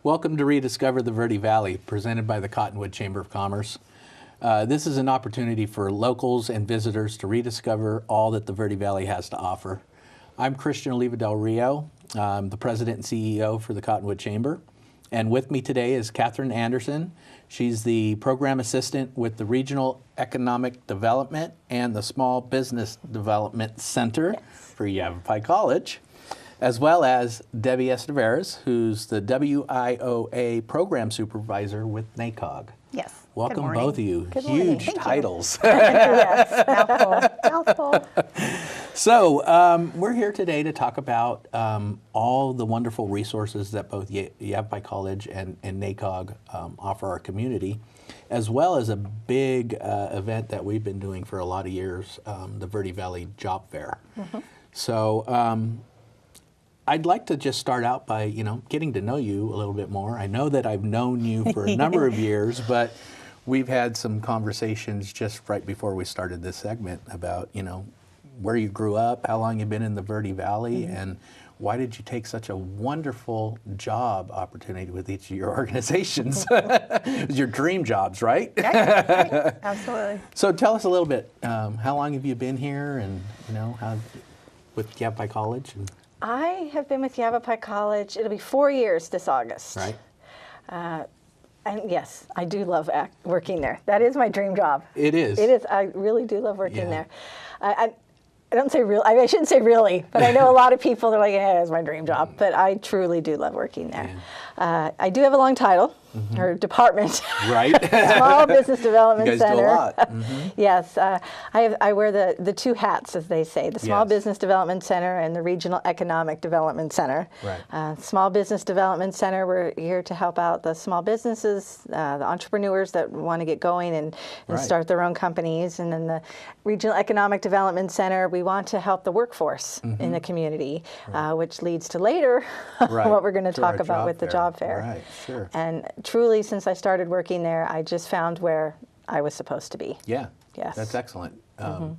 Welcome to Rediscover the Verde Valley, presented by the Cottonwood Chamber of Commerce. This is an opportunity for locals and visitors to rediscover all that the Verde Valley has to offer. I'm Christian Oliva del Rio. I'm the president and CEO for the Cottonwood Chamber. And with me today is Katherine Anderson. She's the program assistant with the Regional Economic Development and the Small Business Development Center for Yavapai College, as well as Debbie Estivariz, who's the WIOA program supervisor with NACOG. Yes. Welcome, both of you. Good morning. Huge titles. Yes, mouthful. So we're here today to talk about all the wonderful resources that both Yavapai College and NACOG offer our community, as well as a big event that we've been doing for a lot of years, the Verde Valley Job Fair. Mm-hmm. So I'd like to just start out by, getting to know you a little bit more. I know that I've known you for a number of years, but we've had some conversations just right before we started this segment about, where you grew up, how long you've been in the Verde Valley, mm-hmm. and why did you take such a wonderful job opportunity with each of your organizations? It was your dream jobs, right? Right. Absolutely. So tell us a little bit, how long have you been here and, how with Yavapai College? I have been with Yavapai College, it'll be 4 years this August. Right. And yes, I do love working there. That is my dream job. It is. It is. I really do love working there. I don't say real. I shouldn't say really, but I know a lot of people. They're like, "Yeah, it's my dream job." But I truly do love working there. Yeah. I do have a long title, mm-hmm. or department. Right. Small Business Development you guys Center. do a lot. Mm-hmm. Yes, I wear the two hats, as they say: the Small Yes. Business Development Center and the Regional Economic Development Center. Right. Small Business Development Center. We're here to help out the small businesses, the entrepreneurs that want to get going and Right. start their own companies, and then the Regional Economic Development Center. We want to help the workforce mm-hmm. in the community, right. Which leads to later right. what we're going to talk about with the job fair. Right, sure. And truly, since I started working there, I just found where I was supposed to be. Yeah. Yes. That's excellent. Mm-hmm.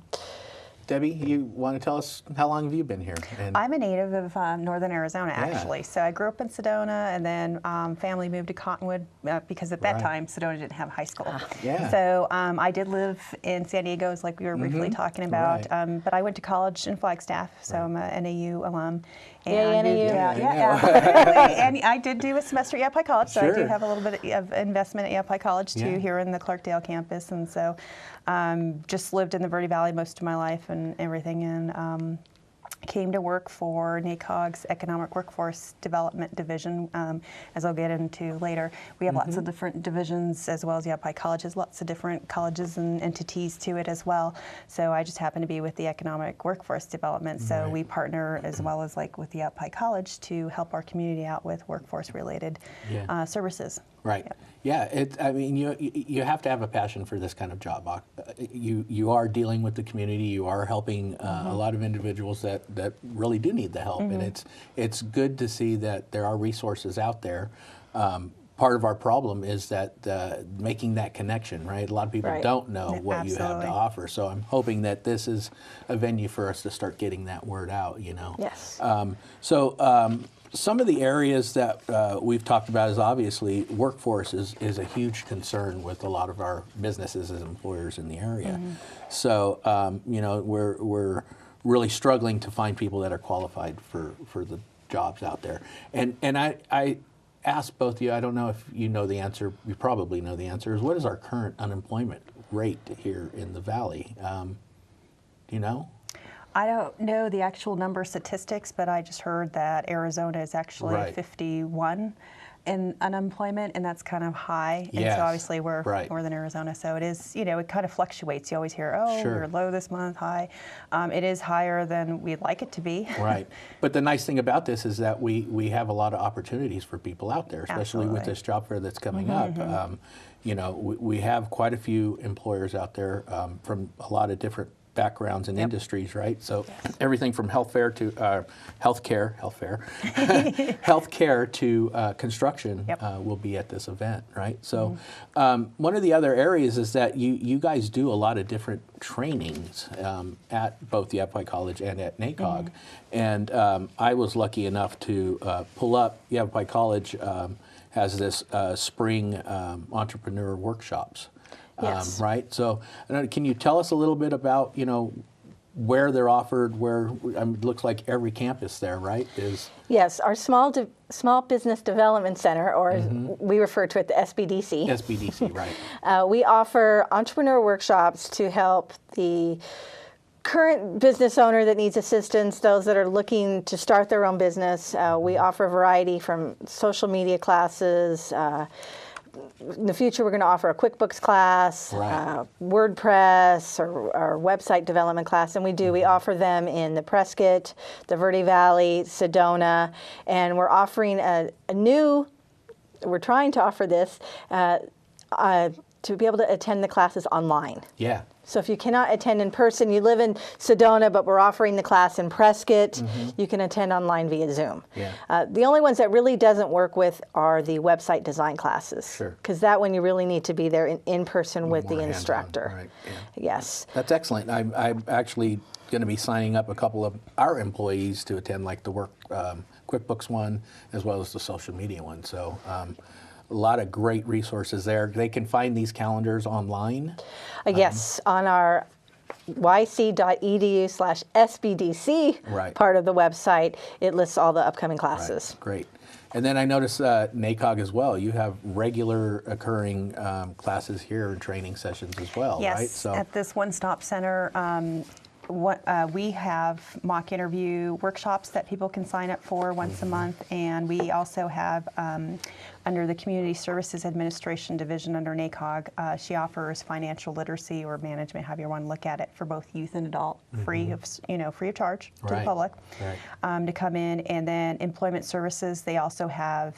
Debbie, you want to tell us how long have you been here? And I'm a native of northern Arizona, actually. So I grew up in Sedona, and then family moved to Cottonwood because at that Right. time Sedona didn't have high school. Yeah. So I did live in San Diego, like we were briefly mm-hmm. talking about. Right. But I went to college in Flagstaff, so Right. I'm a NAU alum. Yeah, NAU. Yeah. And I did do a semester at Yavapai College, so I do Sure. have a little bit of investment at Yavapai College too, Yeah. here in the Clarkdale campus, and so just lived in the Verde Valley most of my life and everything, and came to work for NACOG's Economic Workforce Development Division, as I'll get into later. We have mm-hmm. lots of different divisions, as well as Yavapai College has lots of different colleges and entities to it as well. So I just happen to be with the Economic Workforce Development, so Right. we partner as well as with the Yavapai College to help our community out with workforce-related Yeah. services. Right. Yeah. I mean, you have to have a passion for this kind of job. You are dealing with the community. You are helping mm-hmm. a lot of individuals that really do need the help, mm-hmm. and it's good to see that there are resources out there. Part of our problem is that making that connection, right? A lot of people Right. don't know Yeah, what you have absolutely. to offer. So I'm hoping that this is a venue for us to start getting that word out. Yes. Some of the areas that we've talked about is obviously workforce is a huge concern with a lot of our businesses as employers in the area. Mm-hmm. So we're really struggling to find people that are qualified for the jobs out there. And I asked both of you, I don't know if you know the answer, you probably know the answer, is what is our current unemployment rate here in the Valley? Do you know? I don't know the actual number statistics, but I just heard that Arizona is actually Right. 51 in unemployment, and that's kind of high. And Yes. so obviously we're Right. northern Arizona, so it is, it kind of fluctuates. You always hear, oh, Sure. we're low this month, high. It is higher than we'd like it to be. Right. But the nice thing about this is that we have a lot of opportunities for people out there, especially with Absolutely. this job fair that's coming Mm-hmm, up. We have quite a few employers out there from a lot of different backgrounds and Yep. industries, right? So Yes. everything from healthcare to construction Yep. will be at this event, right? So one of the other areas is that you guys do a lot of different trainings at both Yavapai College and at NACOG. And I was lucky enough to pull up Yavapai College has this spring entrepreneur workshops. Yes. Right. So, can you tell us a little bit about where they're offered? Where it looks like every campus there, right? Is Yes, our small business development center, or we refer to it the SBDC. SBDC, right? We offer entrepreneur workshops to help the current business owner that needs assistance, those that are looking to start their own business. We offer a variety from social media classes. In the future, we're going to offer a QuickBooks class, Right. WordPress, or website development class, and we offer them in the Prescott, the Verde Valley, Sedona, and we're offering we're trying to offer this to be able to attend the classes online. Yeah. So if you cannot attend in person, you live in Sedona, but we're offering the class in Prescott, you can attend online via Zoom. Yeah. The only ones that really doesn't work with are the website design classes. Sure. Because that one you really need to be there in person with More the hands-on, instructor. right, yeah. Yes. That's excellent. I'm actually going to be signing up a couple of our employees to attend like the QuickBooks one as well as the social media one. So a lot of great resources there. They can find these calendars online. Yes, on our yc.edu/SBDC Right. part of the website, it lists all the upcoming classes. Right. Great. And then I noticed NACOG as well. You have regular occurring classes here and training sessions as well, Yes, right? So at this one-stop center, we have mock interview workshops that people can sign up for once a month, and we also have under the Community Services Administration Division under NACOG, she offers financial literacy or management, however you want to look at it, for both youth and adult, free of charge to the Right. public, Right. to come in. And then employment services, they also have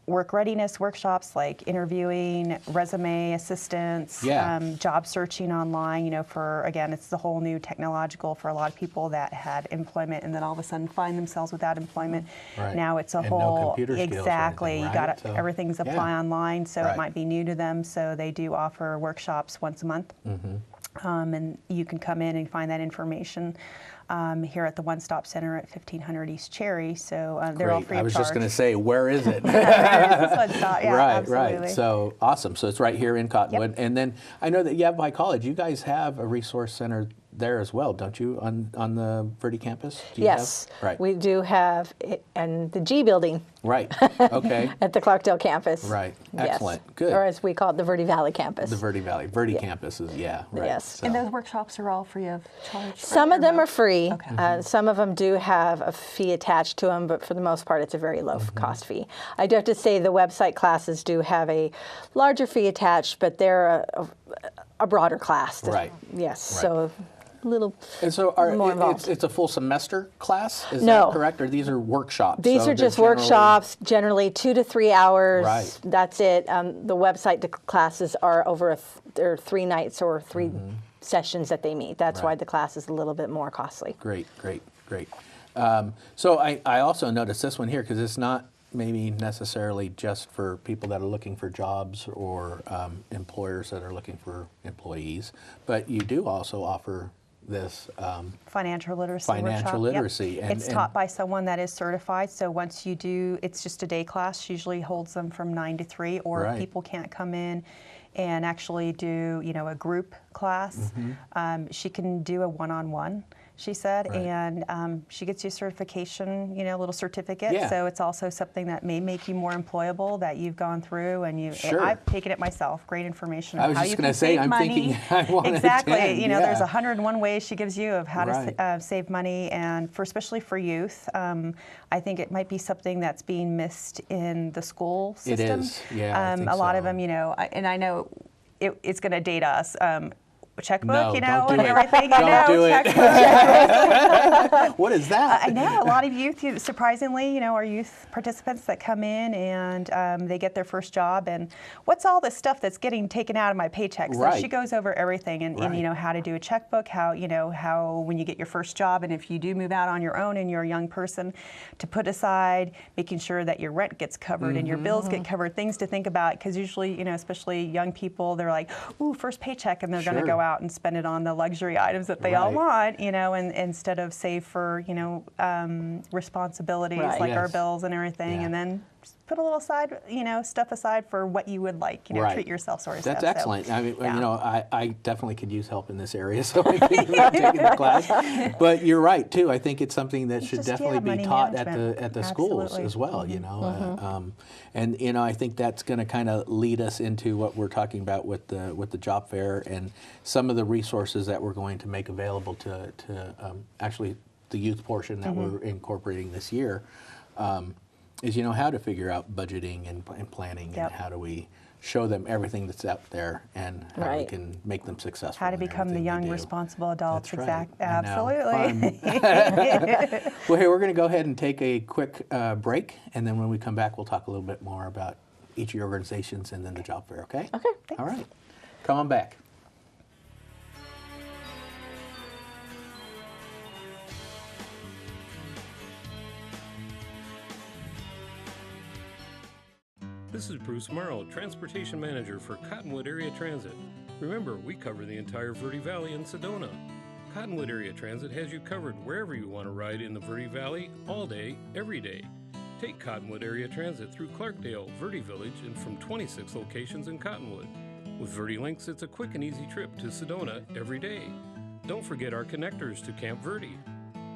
work readiness workshops like interviewing, resume assistance, Yeah. job searching online, for, again, it's the whole new technological for a lot of people that had employment and then all of a sudden find themselves without employment. Right. Now it's a And no whole, computer skills or exactly, anything, you got right? So, everything's apply yeah. online, so Right. it might be new to them, so they do offer workshops once a month. And you can come in and find that information here at the One Stop Center at 1500 East Cherry. So they're all Great. free I of was charge. just going to say, where is it? This One Stop, yeah, right, absolutely. right. So awesome. So it's right here in Cottonwood. And then I know that Yavapai College, you guys have a resource center there as well, don't you, on the Verde campus? Do you Yes, have? Right. we do have it in the G building Right. Okay. at the Clarkdale campus. Right. Yes. Excellent. Good. Or as we call it, the Verde Valley campus. The Verde Valley. Verde campus is, yeah. Right. Yes. So, And those workshops are all free of charge? Some of them are free. Okay. Some of them do have a fee attached to them, but for the most part, it's a very low cost fee. I do have to say the website classes do have a larger fee attached, but they're a broader class. Right. Yes. Right. So a little And so more involved. it's a full semester class? Is No. that correct? Or these are workshops? These So are they're just workshops, generally 2 to 3 hours. Right. That's it. The website classes are over they're 3 nights or 3 sessions that they meet. That's why Right. the class is a little bit more costly. Great, great, great. So I also noticed this one here because it's not maybe necessarily just for people that are looking for jobs or employers that are looking for employees, but you do also offer this Financial literacy financial workshop. literacy. Yep. And- It's taught by someone that is certified, so once you do, it's just a day class, usually holds them from 9 to 3, or Right. if people can't come in and actually do, a group class, she can do a one-on-one, she said, Right. and she gets you a certification, a little certificate, Yeah. so it's also something that may make you more employable, that you've gone through, and Sure. I've taken it myself, great information I on was how just you gonna can say, save I'm money. thinking I wanna Exactly, attend, there's yeah. 101 ways she gives you of how Right. to save money, and especially for youth, I think it might be something that's being missed in the school It system. is, yeah, I think a lot of so. them, and I know it's going to date us. Checkbook, No, don't do and it. everything. Don't I know, do it. checkbook. What is that? I know a lot of youth, surprisingly, are youth participants that come in and they get their first job, and what's all this stuff that's getting taken out of my paycheck? So Right. she goes over everything, and Right. how to do a checkbook, how when you get your first job, and if you do move out on your own and you're a young person, to put aside, making sure that your rent gets covered and your bills get covered, things to think about, because usually, especially young people, they're like, ooh, first paycheck, and they're going to Sure. go out and spend it on the luxury items that they all Right. want, and instead of save for, responsibilities Right. like our Yes. bills and everything, Yeah. and then put a little side, stuff aside for what you would like, Right. treat yourself sort of That's stuff. excellent. So, I mean, yeah. I definitely could use help in this area, so I think I'm taking the class. But you're right too. I think it's something that should definitely be money taught management. at the schools Absolutely. as well. And I think that's going to kind of lead us into what we're talking about with the job fair and some of the resources that we're going to make available to actually the youth portion that we're incorporating this year. Is how to figure out budgeting and planning, Yep. and how do we show them everything that's out there and how we Right. can make them successful. How to in become the everything they young, do. responsible adults. That's right. Absolutely. Well, hey, we're going to go ahead and take a quick break, and then when we come back, we'll talk a little bit more about each of your organizations and then the job fair, okay? Okay. Thanks. All right. Come on back. This is Bruce Morrow, Transportation Manager for Cottonwood Area Transit. Remember, we cover the entire Verde Valley and Sedona. Cottonwood Area Transit has you covered wherever you want to ride in the Verde Valley, all day, every day. Take Cottonwood Area Transit through Clarkdale, Verde Village, and from 26 locations in Cottonwood. With Verde Links, it's a quick and easy trip to Sedona every day. Don't forget our connectors to Camp Verde.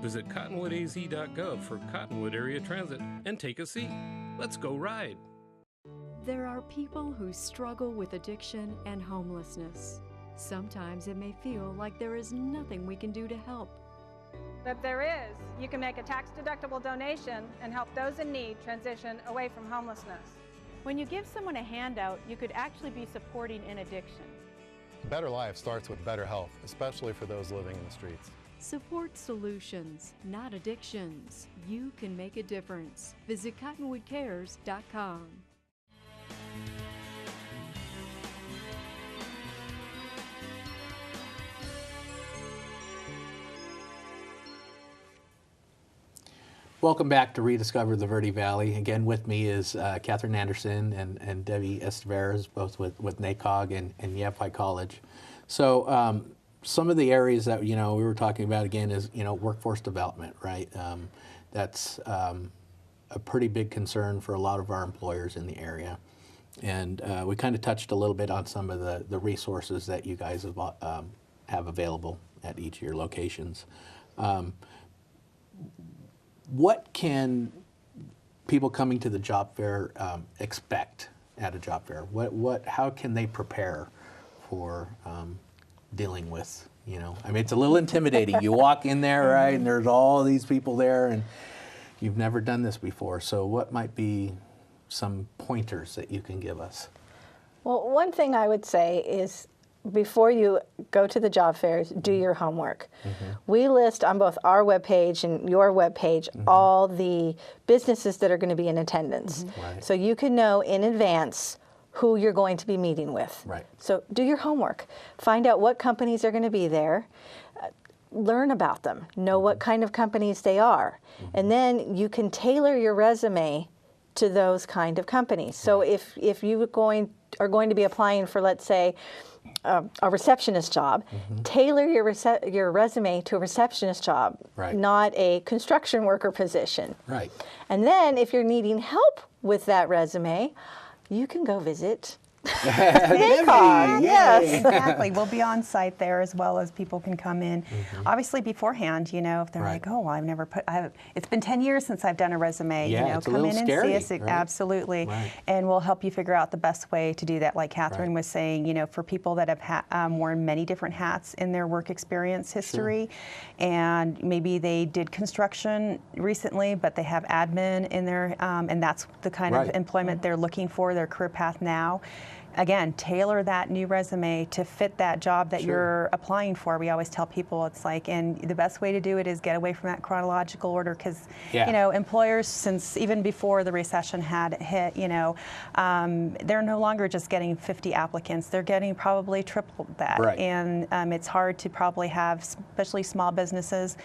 Visit cottonwoodaz.gov for Cottonwood Area Transit and take a seat. Let's go ride. There are people who struggle with addiction and homelessness. Sometimes it may feel like there is nothing we can do to help. But there is. You can make a tax-deductible donation and help those in need transition away from homelessness. When you give someone a handout, you could actually be supporting an addiction. A better life starts with better health, especially for those living in the streets. Support solutions, not addictions. You can make a difference. Visit cottonwoodcares.com. Welcome back to Rediscover the Verde Valley. Again, with me is Katherine Anderson and Debbie Estivariz, both with NACOG and Yavapai College. So some of the areas that we were talking about again is workforce development, right? That's a pretty big concern for a lot of our employers in the area, and we kind of touched a little bit on some of the resources that you guys have available at each of your locations. What can people coming to the job fair expect at a job fair? How can they prepare for dealing with, I mean, it's a little intimidating. You walk in there, right, and there's all these people there, and you've never done this before. So what might be some pointers that you can give us? Well, one thing I would say is before you go to the job fairs, do your homework. We list on both our webpage and your webpage all the businesses that are going to be in attendance. Right. So you can know in advance who you're going to be meeting with. Right. So do your homework. Find out what companies are going to be there. Learn about them. Know what kind of companies they are. And then you can tailor your resume to those kind of companies. So if you are going to be applying for, let's say, a receptionist job, tailor your resume to a receptionist job, Right. not a construction worker position. Right. And then if you're needing help with that resume, you can go visit NACOG. Yes. Exactly. We'll be on site there as well as people can come in. Obviously beforehand, if they're Right. like, oh, well, I've never it's been 10 years since I've done a resume. Yeah, it's a come little in scary, and see us. right? Absolutely. Right. And we'll help you figure out the best way to do that. Like Katherine Right. was saying, for people that have worn many different hats in their work experience history, and maybe they did construction recently, but they have admin in there, and that's the kind Right. of employment they're looking for, their career path now. Again, tailor that new resume to fit that job that you're applying for. We always tell people it's like, and the best way to do it is get away from that chronological order because, employers, since even before the recession had hit, they're no longer just getting 50 applicants. They're getting probably triple that. Right. And it's hard to probably have, especially small businesses,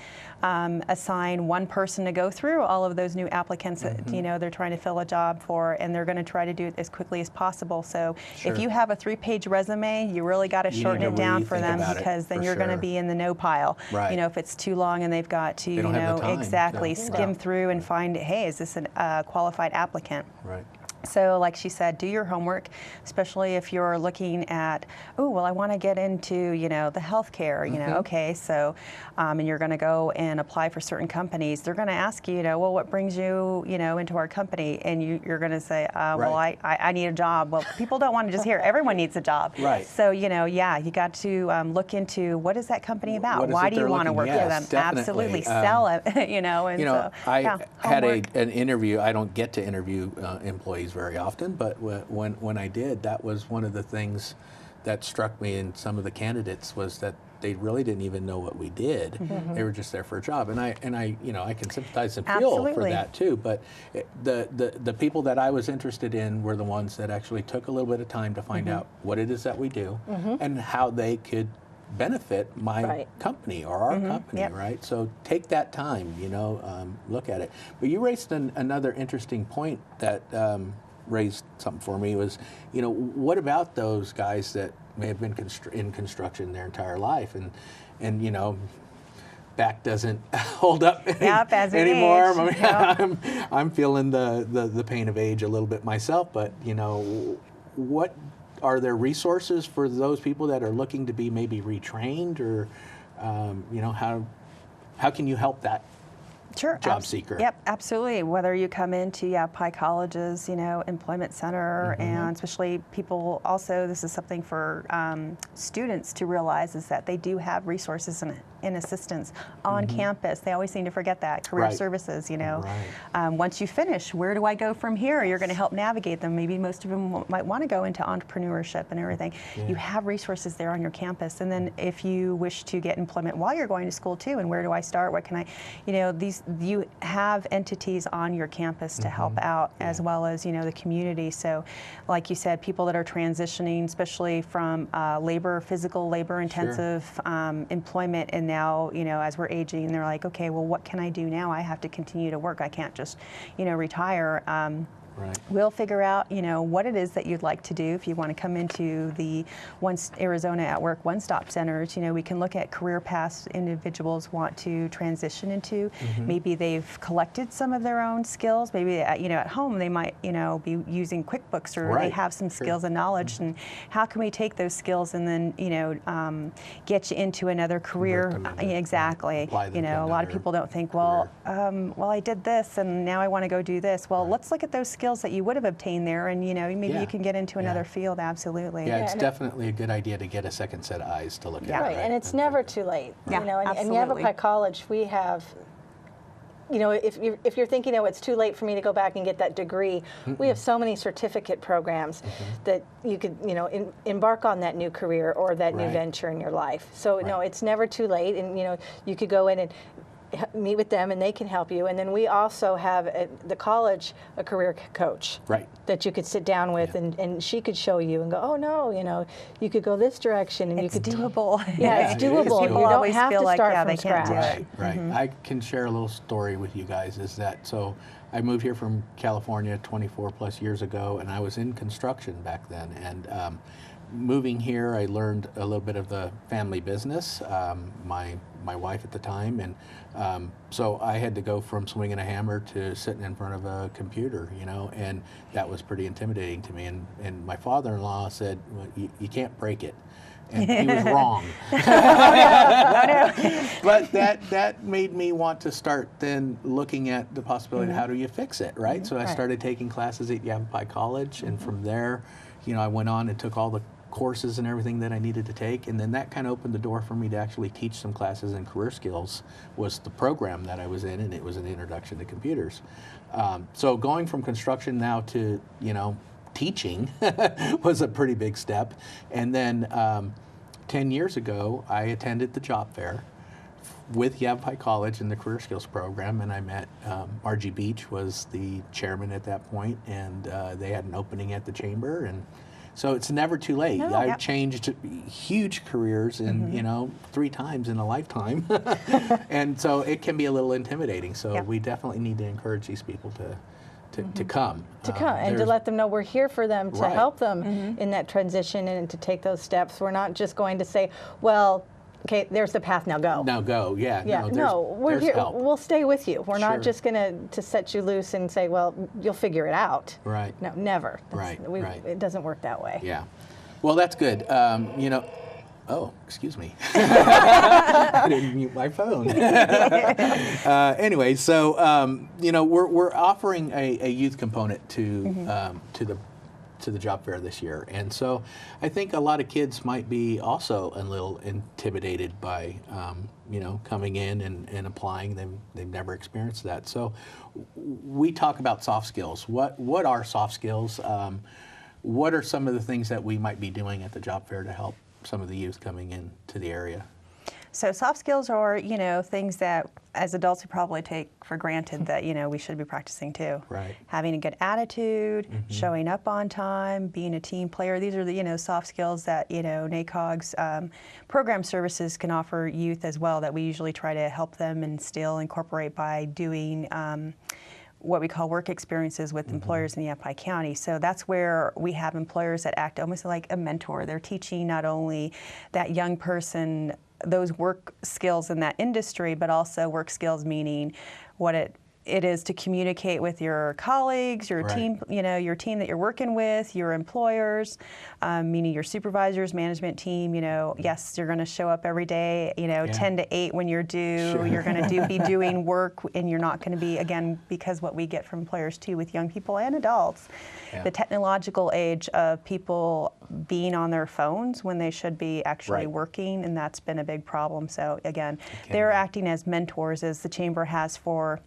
assign one person to go through all of those new applicants that, they're trying to fill a job for, and they're going to try to do it as quickly as possible. So if you have a 3-page resume, you really got to shorten it down for them because then you're going to be in the no pile. Right. If it's too long and they've got to, They don't have the time exactly to- skim through and find, hey, is this a qualified applicant? Right. So like she said, do your homework, especially if you're looking at, oh, well, I want to get into, you know, the healthcare, you know, okay, so, and you're going to go and apply for certain companies. They're going to ask you, you know, well, what brings you, you know, into our company? And you're going to say, well, I need a job. Well, people don't want to just hear, everyone needs a job. Right. So, you know, yeah, you got to look into what is that company about? Why do you want to work for them? Definitely. Absolutely. Sell it, you know. And so, I yeah, had an interview. I don't get to interview employees very often, but when I did, that was one of the things that struck me in some of the candidates was that they really didn't even know what we did. They were just there for a job, and I you know, I can sympathize and feel for that too. But the people that I was interested in were the ones that actually took a little bit of time to find out what it is that we do and how they could benefit my company or our company, right? So take that time, you know, look at it. But you raised another interesting point that raised something for me was, you know, what about those guys that may have been in construction their entire life and you know, back doesn't hold up anymore. I mean, I'm feeling the pain of age a little bit myself, but you know, what are there resources for those people that are looking to be maybe retrained, or you know, how can you help that job seeker? Yep, absolutely. Whether you come into Yavapai College's, you know, employment center, and especially people also, this is something for students to realize, is that they do have resources and assistance on campus. They always seem to forget that. Career services, you know. Once you finish, where do I go from here? You're going to help navigate them. Maybe most of them might want to go into entrepreneurship and everything. You have resources there on your campus. And then if you wish to get employment while you're going to school too, and where do I start? What can I, you know, you have entities on your campus to help out, as well as, you know, the community. So like you said, people that are transitioning, especially from physical labor intensive employment, and now, you know, as we're aging, they're like, okay, well, what can I do now? I have to continue to work. I can't just, you know, retire. We'll figure out, you know, what it is that you'd like to do. If you want to come into the Arizona at Work one-stop centers, you know, we can look at career paths individuals want to transition into. Maybe they've collected some of their own skills. Maybe, you know, at home they might, you know, be using QuickBooks, or they have some skills and knowledge. And how can we take those skills and then, you know, get you into another career? Exactly. You know, a lot of people don't think, well, well, I did this and now I want to go do this. Well, let's look at those skills that you would have obtained there, and you know, maybe you can get into another field. Absolutely. Yeah, it's definitely a good idea to get a second set of eyes to look at. Right, and it's never too late. You know, and Yavapai College, we have, you know, if you're thinking, oh, it's too late for me to go back and get that degree, we have so many certificate programs that you could, you know, embark on that new career or that new venture in your life. So no, it's never too late, and you know, you could go in and meet with them and they can help you. And then we also have at the college a career coach that you could sit down with, and she could show you and go, oh no, you know, you could go this direction, and it's you could doable. It's doable. You don't have to start from scratch. I can share a little story with you guys. Is that so? I moved here from California 24 plus years ago, and I was in construction back then. And moving here, I learned a little bit of the family business. My wife at the time, and so I had to go from swinging a hammer to sitting in front of a computer, you know, and that was pretty intimidating to me. And my father-in-law said, well, you can't break it. And he was wrong. But that made me want to start then looking at the possibility of how do you fix it, right? So I started taking classes at Yavapai College, and from there, you know, I went on and took all the courses and everything that I needed to take, and then that kind of opened the door for me to actually teach some classes in career skills. Was the program that I was in, and it was an introduction to computers. So going from construction now to, you know, teaching was a pretty big step. And then 10 years ago, I attended the job fair with Yavapai College in the career skills program, and I met R.G. Beach was the chairman at that point, and they had an opening at the chamber, and so it's never too late. I've changed huge careers in, you know, 3 times in a lifetime. And so it can be a little intimidating. So we definitely need to encourage these people to come. And to let them know we're here for them, to help them in that transition and to take those steps. We're not just going to say, well, okay, there's the path, now go. Now go, yeah. Yeah, No, we're there's here. help. We'll stay with you. We're Sure. not just going to set you loose and say, well, you'll figure it out. Right. No, never. Right. It doesn't work that way. Yeah. Well, that's good. You know, oh, excuse me. I didn't mute my phone. Anyway, so you know, we're offering a youth component to the job fair this year, and so I think a lot of kids might be also a little intimidated by you know, coming in and applying. They've never experienced that. So we talk about soft skills. What are soft skills? What are some of the things that we might be doing at the job fair to help some of the youth coming into the area? So soft skills are, you know, things that as adults we probably take for granted that, you know, we should be practicing too. Right. Having a good attitude, showing up on time, being a team player. These are the, you know, soft skills that, you know, NACOG's program services can offer youth as well, that we usually try to help them incorporate by doing what we call work experiences with employers in Yavapai County. So that's where we have employers that act almost like a mentor. They're teaching not only that young person those work skills in that industry, but also work skills meaning what it is to communicate with your colleagues, your team, you know, your team that you're working with, your employers, meaning your supervisors, management team. You know, yes, you're going to show up every day, you know, 10 to 8 when you're due. Sure. You're going to be doing work, and you're not going to be, again, because what we get from employers too with young people and adults, the technological age of people being on their phones when they should be actually working, and that's been a big problem. So again, they're acting as mentors, as the Chamber has for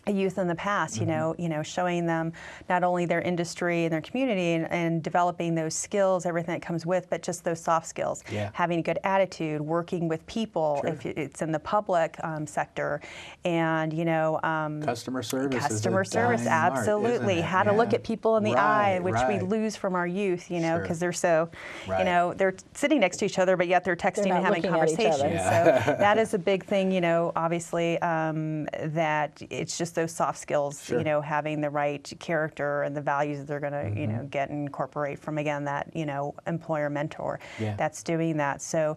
youth in the past, you know, showing them not only their industry and their community and developing those skills, everything that comes with, but just those soft skills, having a good attitude, working with people, if it's in the public sector, and, you know, customer service. Absolutely. How to look at people in the eye, which we lose from our youth, you know, because they're so, you know, they're sitting next to each other, but yet they're texting and having conversations. So that is a big thing, you know, obviously, that it's just those soft skills, you know, having the right character and the values that they're going to, you know, get and incorporate from, again, that, you know, employer mentor that's doing that. So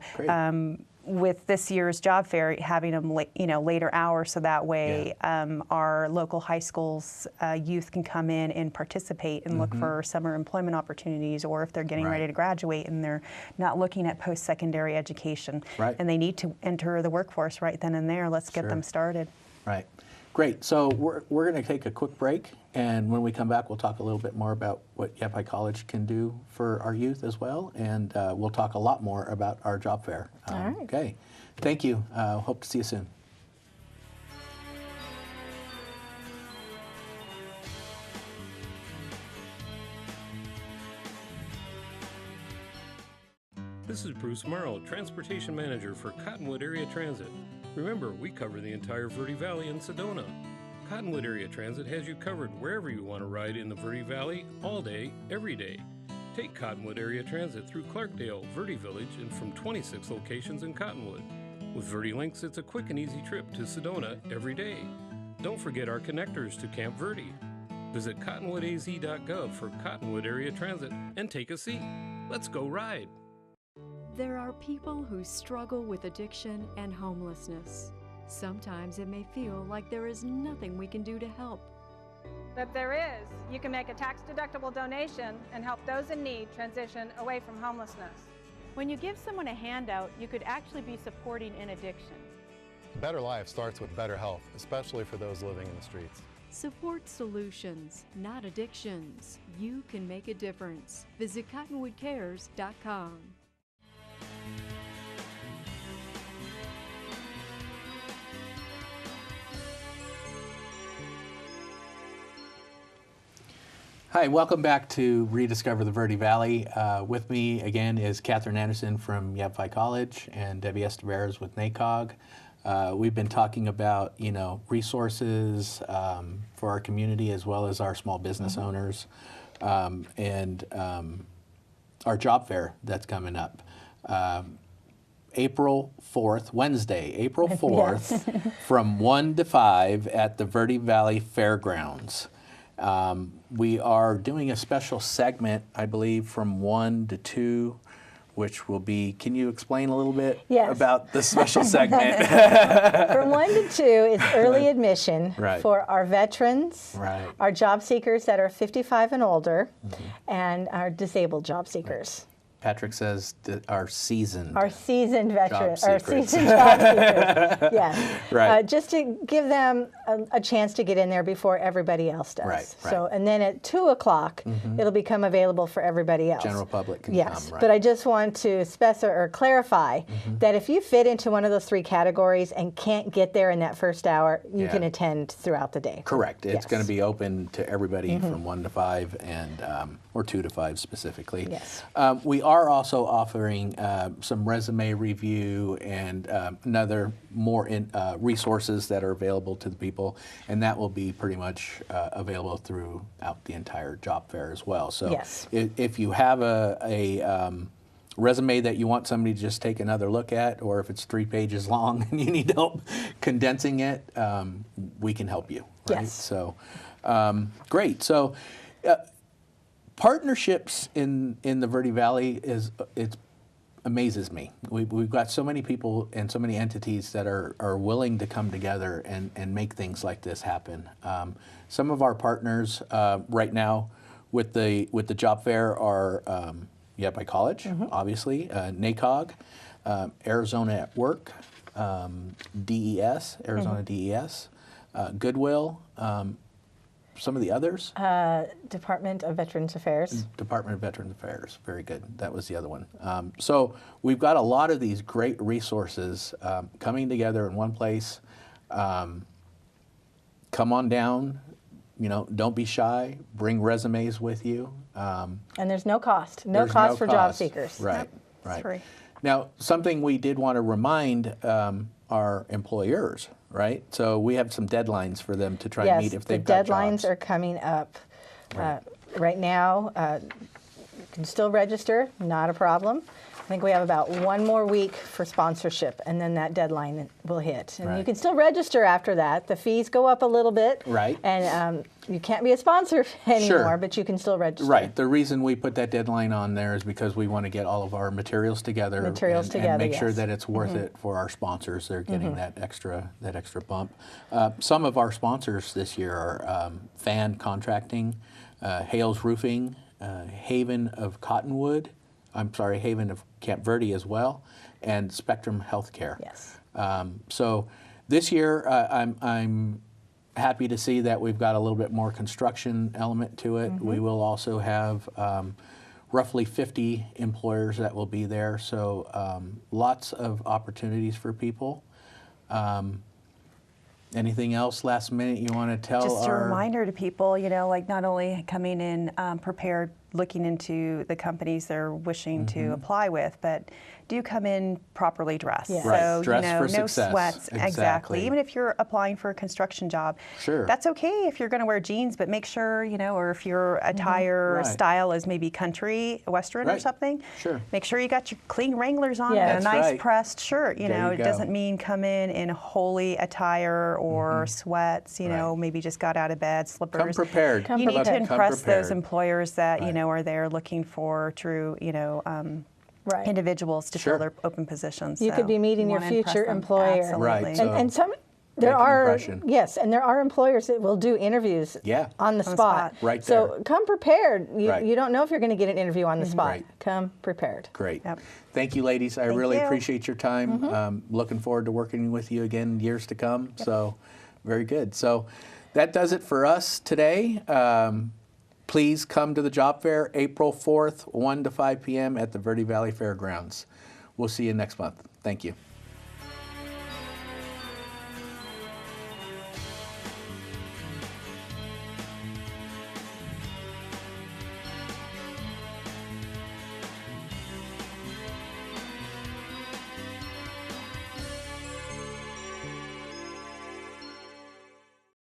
with this year's job fair, having them, you know, later hours, so that way our local high schools youth can come in and participate and look for summer employment opportunities, or if they're getting ready to graduate and they're not looking at post-secondary education and they need to enter the workforce right then and there, let's get them started. Right. Great. So we're going to take a quick break, and when we come back, we'll talk a little bit more about what Yavapai College can do for our youth as well, and we'll talk a lot more about our job fair. All right. Okay. Thank you. Hope to see you soon. This is Bruce Morrow, Transportation Manager for Cottonwood Area Transit. Remember, we cover the entire Verde Valley and Sedona. Cottonwood Area Transit has you covered wherever you want to ride in the Verde Valley, all day, every day. Take Cottonwood Area Transit through Clarkdale, Verde Village, and from 26 locations in Cottonwood. With Verde Links, it's a quick and easy trip to Sedona every day. Don't forget our connectors to Camp Verde. Visit cottonwoodaz.gov for Cottonwood Area Transit and take a seat. Let's go ride. There are people who struggle with addiction and homelessness. Sometimes it may feel like there is nothing we can do to help. But there is. You can make a tax-deductible donation and help those in need transition away from homelessness. When you give someone a handout, you could actually be supporting an addiction. A better life starts with better health, especially for those living in the streets. Support solutions, not addictions. You can make a difference. Visit cottonwoodcares.com. Hi, welcome back to Rediscover the Verde Valley. With me again is Katherine Anderson from Yavapai College and Debbie Estivariz with NACOG. We've been talking about, you know, resources for our community as well as our small business owners, and our job fair that's coming up. April 4th, Wednesday, April 4th, from 1 to 5 at the Verde Valley Fairgrounds. We are doing a special segment, I believe, from 1 to 2 which will be, can you explain a little bit Yes. about the special segment? From 1 to 2 is early admission Right. for our veterans, Right. our job seekers that are 55 and older, and our disabled job seekers. Patrick says that our seasoned. Our seasoned veterans, our seekers. seasoned job seekers, yes. Right. Just to give them a chance to get in there before everybody else does. Right, So, and then at 2 o'clock, it'll become available for everybody else. General public can Yes, come, right. but I just want to specify or clarify that if you fit into one of those 3 categories and can't get there in that first hour, you Yeah. can attend throughout the day. Correct. It's Yes. going to be open to everybody from 1 to 5 and or 2 to 5 specifically. Yes. We are also offering some resume review and another more resources that are available to the people, and that will be pretty much available throughout the entire job fair as well. So Yes. if you have a resume that you want somebody to just take another look at, or if it's 3 pages long and you need help condensing it, we can help you. Right? Yes. So great. So partnerships in the Verde Valley it amazes me. We've got so many people and so many entities that are willing to come together and make things like this happen. Some of our partners right now with the job fair are Yavapai College, obviously, NACOG, Arizona at Work, DES, Arizona DES, Goodwill, some of the others. Department of Veterans Affairs. Department of Veterans Affairs, very good. That was the other one. So we've got a lot of these great resources coming together in one place. Come on down, don't be shy, bring resumes with you. And there's no cost. No There's cost no for job cost. seekers. Right, It's right. free. Now, something we did want to remind our employers, right? So we have some deadlines for them to try and meet if they've got the deadlines jobs. are coming up. Right. Right now, you can still register, not a problem. I think we have about 1 more week for sponsorship, and then that deadline will hit. And you Right. can still register after that. The fees go up a little bit. Right. And you can't be a sponsor anymore, but you can still register. Right. The reason we put that deadline on there is because we want to get all of our materials together, and make sure yes. that it's worth it for our sponsors. They're getting that extra bump. Some of our sponsors this year are Fan Contracting, Hales Roofing, Haven of Cottonwood. Haven of Camp Verde as well, and Spectrum Healthcare. Yes. So this year, I'm happy to see that we've got a little bit more construction element to it. We will also have roughly 50 employers that will be there, so lots of opportunities for people. Anything else last minute you want to tell? Just a reminder to people, like not only coming in prepared, looking into the companies they're wishing to apply with, but do come in properly dressed. Yes. Right. So, Dress for no success. sweats. Exactly. Even if you're applying for a construction job, Sure. that's okay if you're going to wear jeans, but make sure, or if your attire Right. style is maybe country, Western or Right. something, Sure. make sure you got your clean Wranglers on Yeah. and a That's nice right. pressed shirt. There you It go. doesn't mean come in holy attire or sweats, Right. maybe just got out of bed, slippers. Come prepared. Come You need to prepared. Come impress those prepared. employers that Right. are there looking for true Right. individuals to Sure. fill their open positions. You So could be meeting you your wanna impress future them. employer. Absolutely. Right, so- And some Make an impression. and there are employers that will do interviews Yeah. on the spot. Right So there. come prepared. Right. You don't know if you're going to get an interview on the spot. Right. Come prepared. Great. Yep. Thank you, ladies. I really you. appreciate your time. Looking forward to working with you again years to come. So, very good. So, that does it for us today. Please come to the job fair April 4th, 1 to 5 p.m. at the Verde Valley Fairgrounds. We'll see you next month. Thank you.